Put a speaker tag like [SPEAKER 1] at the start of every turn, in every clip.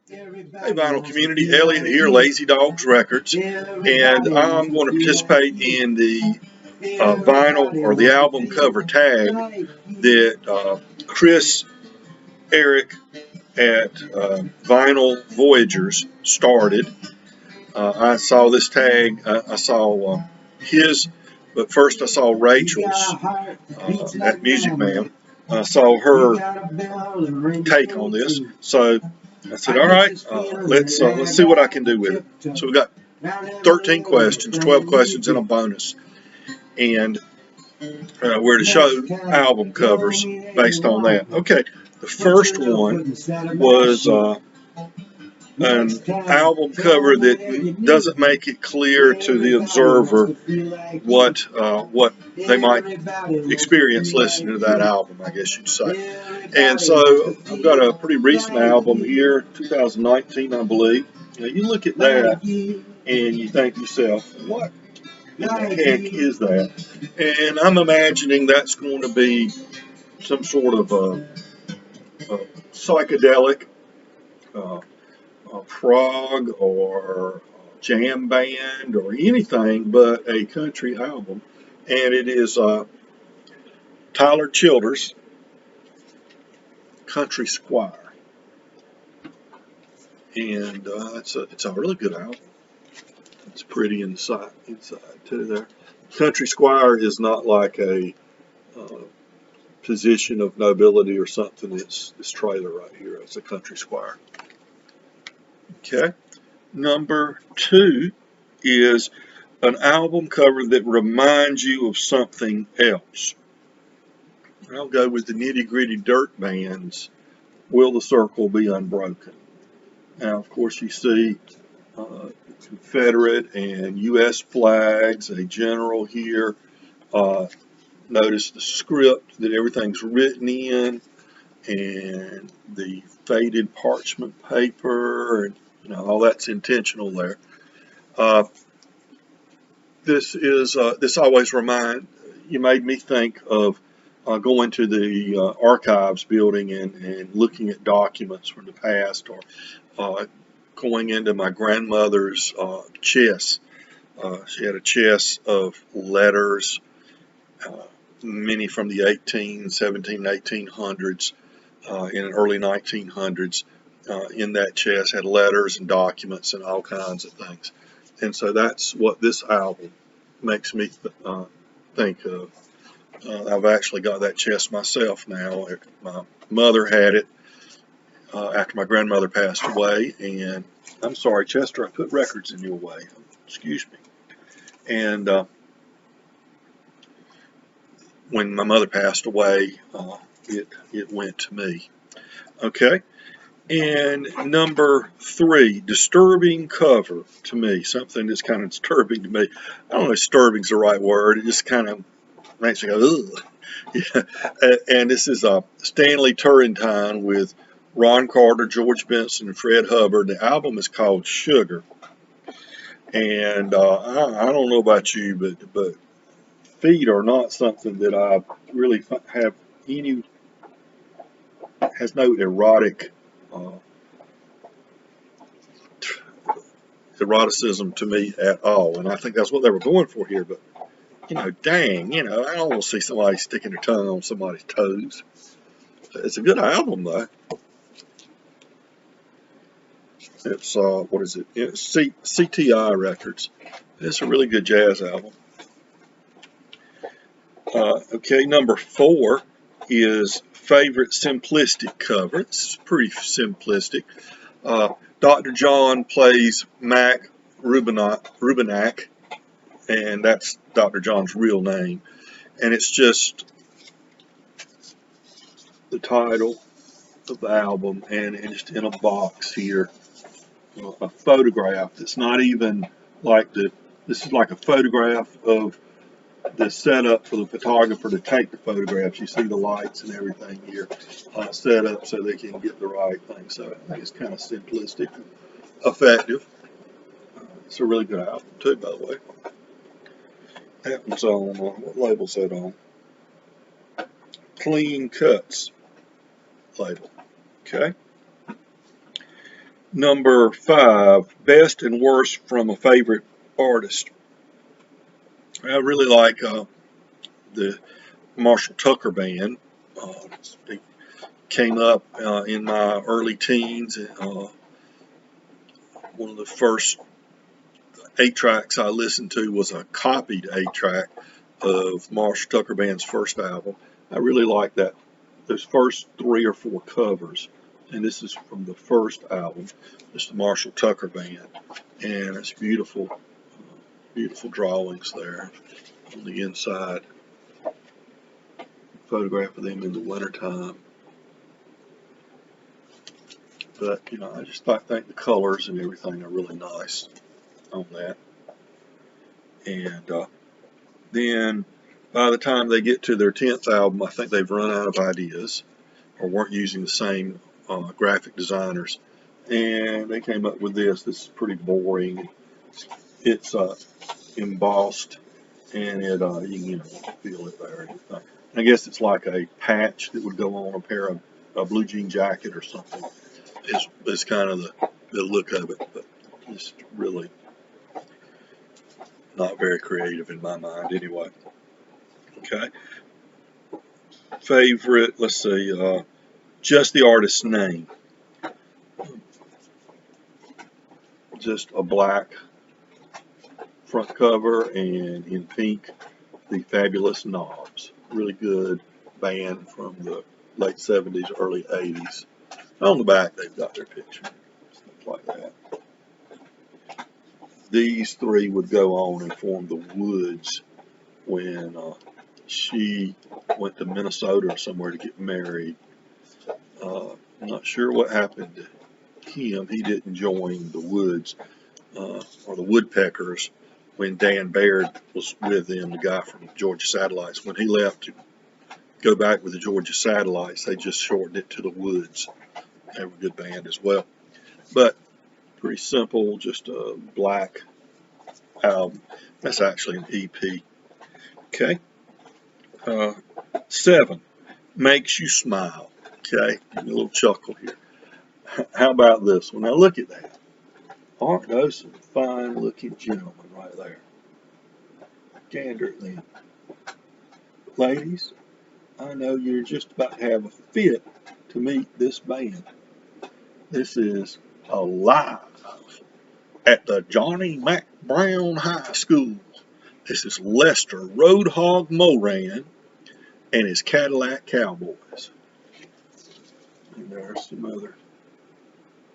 [SPEAKER 1] Hey, vinyl community, Elliot here, Lazy Dogs Records, and I'm going to participate in the vinyl or the album cover tag that Chris Eric at Vinyl Voyagers started. I saw this tag, I saw his, but first I saw Rachel's at Music Man. I saw her take on this, so I said, all right, let's see what I can do with it. So we got 13 questions, 12 questions and a bonus, and we're to show album covers based on that. Okay, the first one was an album cover that doesn't make it clear to the observer what they might experience listening to that album, I guess you'd say. And so I've got a pretty recent album here, 2019, I believe. Now you look at that and you think to yourself, what in the heck is that? And I'm imagining that's going to be some sort of a psychedelic prog or jam band or anything but a country album. And it is Tyler Childers' Country Squire. And it's a really good album. It's pretty inside too there. Country Squire is not like a position of nobility or something. It's this trailer right here. It's a Country Squire. Okay. Number 2 is an album cover that reminds you of something else. I'll go with the Nitty Gritty Dirt Band's Will the Circle Be Unbroken? Now, of course, you see Confederate and U.S. flags, a general here. Notice the script that everything's written in, and the faded parchment paper, and all that's intentional there. This always you made me think of going to the archives building and looking at documents from the past, or going into my grandmother's chest. She had a chest of letters, many from the 1800s, in the early 1900s. In that chest had letters and documents and all kinds of things. And so that's what this album makes me think of. I've actually got that chest myself now. My mother had it after my grandmother passed away. And I'm sorry, Chester, I put records in your way. Excuse me. And when my mother passed away, it went to me. Okay. And number 3, disturbing cover to me, something that's kind of disturbing to me. I don't know if disturbing is the right word. It just kind of makes me go, ugh. Yeah. And this is Stanley Turrentine with Ron Carter, George Benson, and Fred Hubbard. The album is called Sugar. And I don't know about you, but feet are not something that I really have has no erotic eroticism to me at all, and I think that's what they were going for here. But dang, I don't want to see somebody sticking their tongue on somebody's toes. It's a good album though. It's what is it? It's CTI Records. It's a really good jazz album. Okay, number 4 is favorite simplistic cover. It's pretty simplistic. Dr. John plays Mac Rubenak, and that's Dr. John's real name. And it's just the title of the album, and just in a box here, a photograph that's not even like this is like a photograph of the setup for the photographer to take the photographs. You see the lights and everything here set up so they can get the right thing. So I think it's kind of simplistic, effective. It's a really good album too, by the way. Happens on what label's that on? Clean Cuts label. Okay. Number 5, best and worst from a favorite artist. I really like the Marshall Tucker Band. It came up in my early teens. One of the first 8-tracks I listened to was a copied 8-track of Marshall Tucker Band's first album. I really like that. Those first 3 or 4 covers, and this is from the first album. It's the Marshall Tucker Band, and it's beautiful, beautiful drawings there on the inside. Photograph of them in the wintertime. But, I just think the colors and everything are really nice on that. And then by the time they get to their 10th album, I think they've run out of ideas or weren't using the same graphic designers. And they came up with this. This is pretty boring. It's embossed, and it you can feel it there. I guess it's like a patch that would go on a pair of a blue jean jacket or something. Is kind of the look of it, but it's really not very creative in my mind anyway. Okay. Favorite, let's see, just the artist's name. Just a black front cover, and in pink, the Fabulous Knobs. Really good band from the late 70s, early 80s. On the back, they've got their picture, stuff like that. These 3 would go on and form the Woods when she went to Minnesota or somewhere to get married. I'm not sure what happened to him. He didn't join the Woods or the Woodpeckers when Dan Baird was with them, the guy from Georgia Satellites. When he left to go back with the Georgia Satellites, they just shortened it to the Woods. They were a good band as well. But pretty simple, just a black album. That's actually an EP. Okay. 7, makes you smile. Okay. Give me a little chuckle here. How about this one? Now look at that. Aren't those some fine looking gentlemen right there? Gander at them. Ladies, I know you're just about to have a fit to meet this band. This is Alive at the Johnny Mac Brown High School. This is Lester Roadhog Moran and his Cadillac Cowboys. And there are some other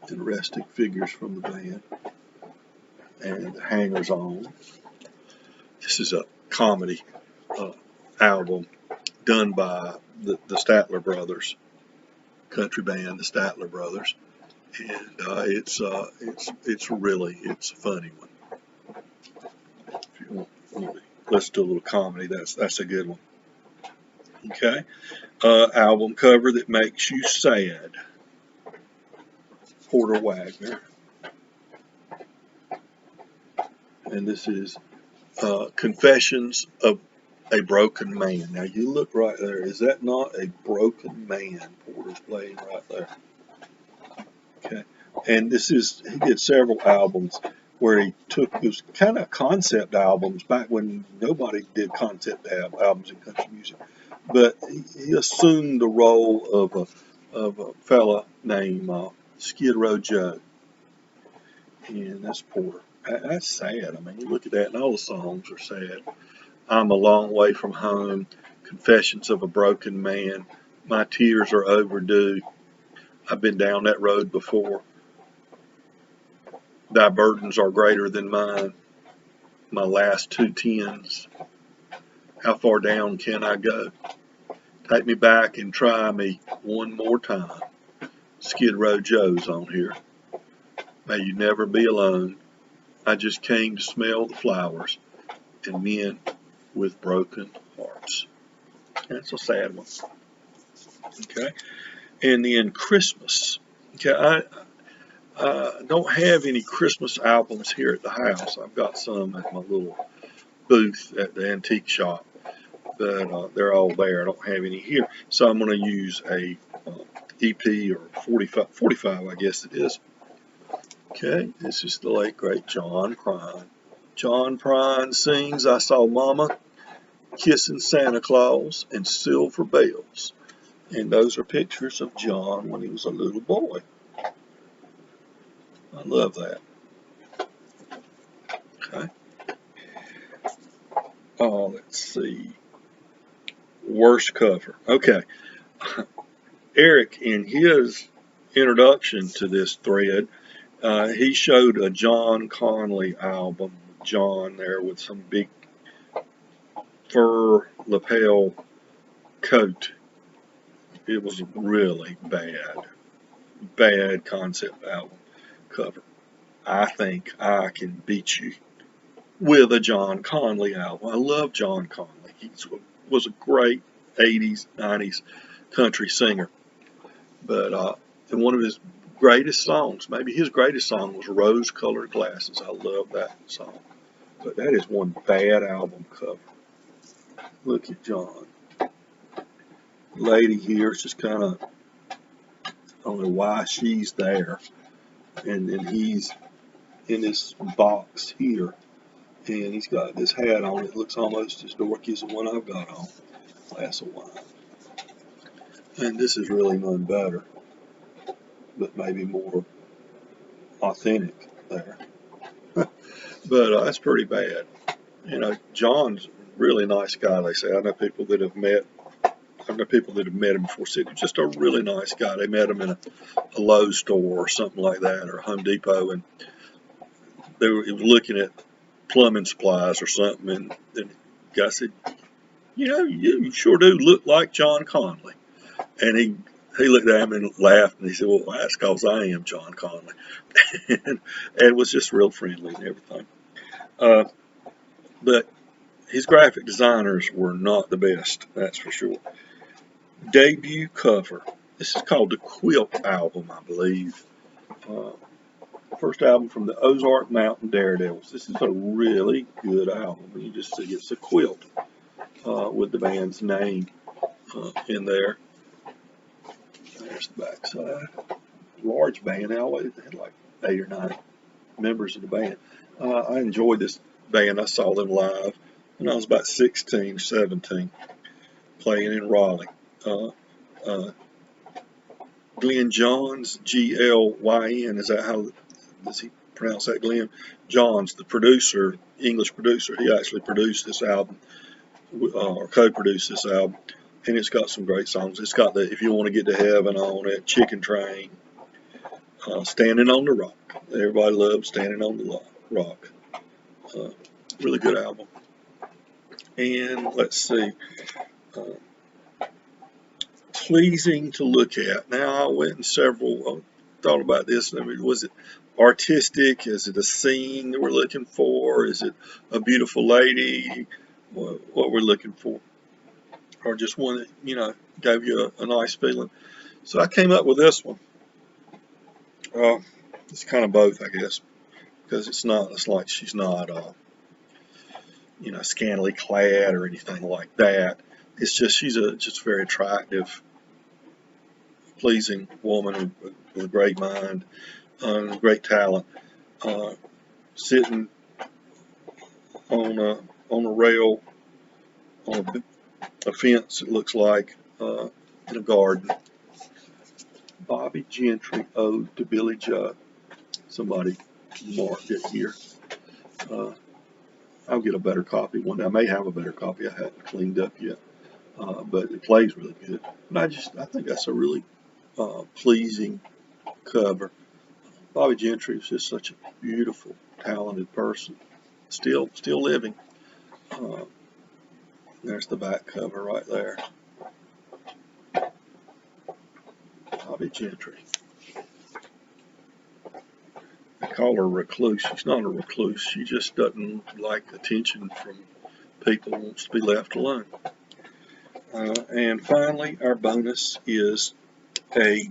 [SPEAKER 1] interesting figures from the band. And the hangers on. This is a comedy album done by the Statler Brothers, country band, the Statler Brothers, and it's a funny one. If you want to listen to a little comedy, that's a good one. Okay, album cover that makes you sad. Porter Wagner, and this is Confessions of a Broken Man. Now you look right there. Is that not a broken man Porter's playing right there? Okay. And he did several albums where he took those kind of concept albums back when nobody did concept albums in country music. But he assumed the role of a fella named Skid Row Joe. And that's Porter. That's sad. I mean, you look at that, and all the songs are sad. I'm a Long Way from Home, Confessions of a Broken Man, My Tears Are Overdue. I've been down that road before. Thy Burdens Are Greater Than Mine, My Last 2 Tens. How Far Down Can I Go? Take Me Back and Try Me One More Time. Skid Row Joe's on here. May You Never Be Alone. I Just Came to Smell the Flowers. And Men with Broken Hearts. That's a sad one. Okay. And then Christmas. Okay, I don't have any Christmas albums here at the house. I've got some at my little booth at the antique shop, but they're all there. I don't have any here. So I'm going to use a EP or 45, I guess it is, Okay, this is the late great John Prine. John Prine sings "I Saw Mama Kissing Santa Claus" and "Silver Bells." And those are pictures of John when he was a little boy. I love that. Okay. Oh, let's see. Worst cover. Okay. Eric, in his introduction to this thread, he showed a John Conley album. John there with some big fur lapel coat. It was really bad concept album cover. I think I can beat you with a John Conley album. I love John Conley. He was a great 80s, 90s country singer. But and one of his greatest songs, maybe his greatest song, was "Rose Colored Glasses." I love that song. But that is one bad album cover. Look at John. Lady here is just kind of, I don't know why she's there. And then he's in this box here. And he's got this hat on. It looks almost as dorky as the one I've got on. Glass of wine. And this is really none better, but maybe more authentic there. But that's pretty bad. You know, John's a really nice guy, they say. I know people that have met him before. Said he's just a really nice guy. They met him in a Lowe's store or something like that, or a Home Depot, and he was looking at plumbing supplies or something, and the guy said, "You know, you sure do look like John Conley." And he looked at him and laughed, and he said, "Well, that's because I am John Conley," and was just real friendly and everything. But his graphic designers were not the best, that's for sure. Debut cover. This is called the Quilt album, I believe. First album from the Ozark Mountain Daredevils. This is a really good album. You just see it's a quilt with the band's name in there. There's the back side. Large band. They always had like 8 or 9 members of the band. I enjoyed this band. I saw them live when I was about 16, 17, playing in Raleigh. Glenn Johns, Glyn, is that how does he pronounce that, Glenn? Johns, the producer, English producer, he actually produced this album, or co-produced this album, and it's got some great songs. It's got the "If You Want to Get to Heaven" on it, "Chicken Train," "Standing on the Rock." Everybody loves "Standing on the Rock." Really good album. And let's see. Pleasing to look at. Now, I went and thought about this. I mean, was it artistic? Is it a scene that we're looking for? Is it a beautiful lady? What we're looking for? Or just one that, you know, gave you a nice feeling? So I came up with this one. It's kind of both, I guess, because it's like she's not, you know, scantily clad or anything like that. It's just she's just very attractive, pleasing woman with a great mind, great talent, sitting on a rail on a fence. It looks like in a garden. Bobby Gentry, Ode to Billy Joe. Somebody marked it here. I'll get a better copy one day. I may have a better copy. I haven't cleaned up yet, but it plays really good. And I think that's a really pleasing cover. Bobby Gentry is just such a beautiful, talented person. Still living. There's the back cover right there. Bobby Gentry. I call her recluse. She's not a recluse. She just doesn't like attention from people. Wants to be left alone. And finally, our bonus is a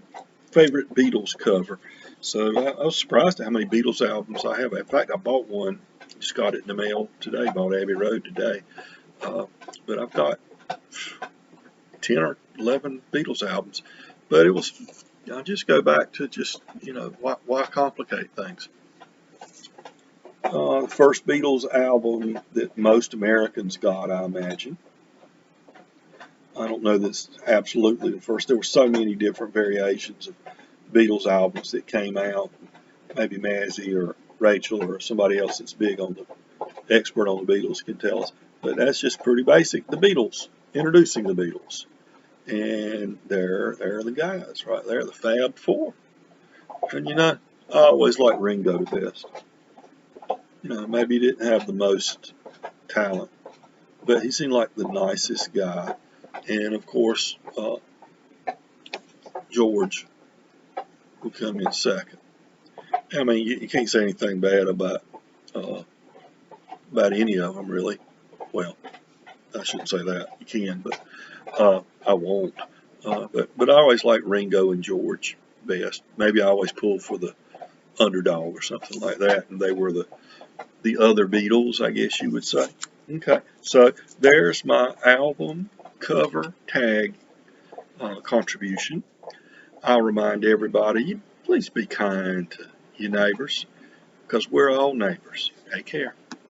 [SPEAKER 1] favorite Beatles cover. So I was surprised at how many Beatles albums I have. In fact, I bought one. Just got it in the mail today. Bought Abbey Road today. But I've got 10 or 11 Beatles albums. But it was I just go back to just, why complicate things? The first Beatles album that most Americans got, I imagine. I don't know that's absolutely the first. There were so many different variations of Beatles albums that came out. Maybe Mazzy or Rachel or somebody else that's big on the expert on the Beatles can tell us. But that's just pretty basic. The Beatles, introducing the Beatles. And there are the guys right there, the Fab Four. And I always liked Ringo the best. Maybe he didn't have the most talent, but he seemed like the nicest guy. And of course, George will come in second. I mean, you can't say anything bad about any of them, really. Well, I shouldn't say that. You can, but I won't. But I always liked Ringo and George best. Maybe I always pulled for the underdog or something like that, and they were the other Beatles, I guess you would say. Okay, so there's my album cover tag contribution. I'll remind everybody, please be kind to your neighbors, because we're all neighbors. Take care.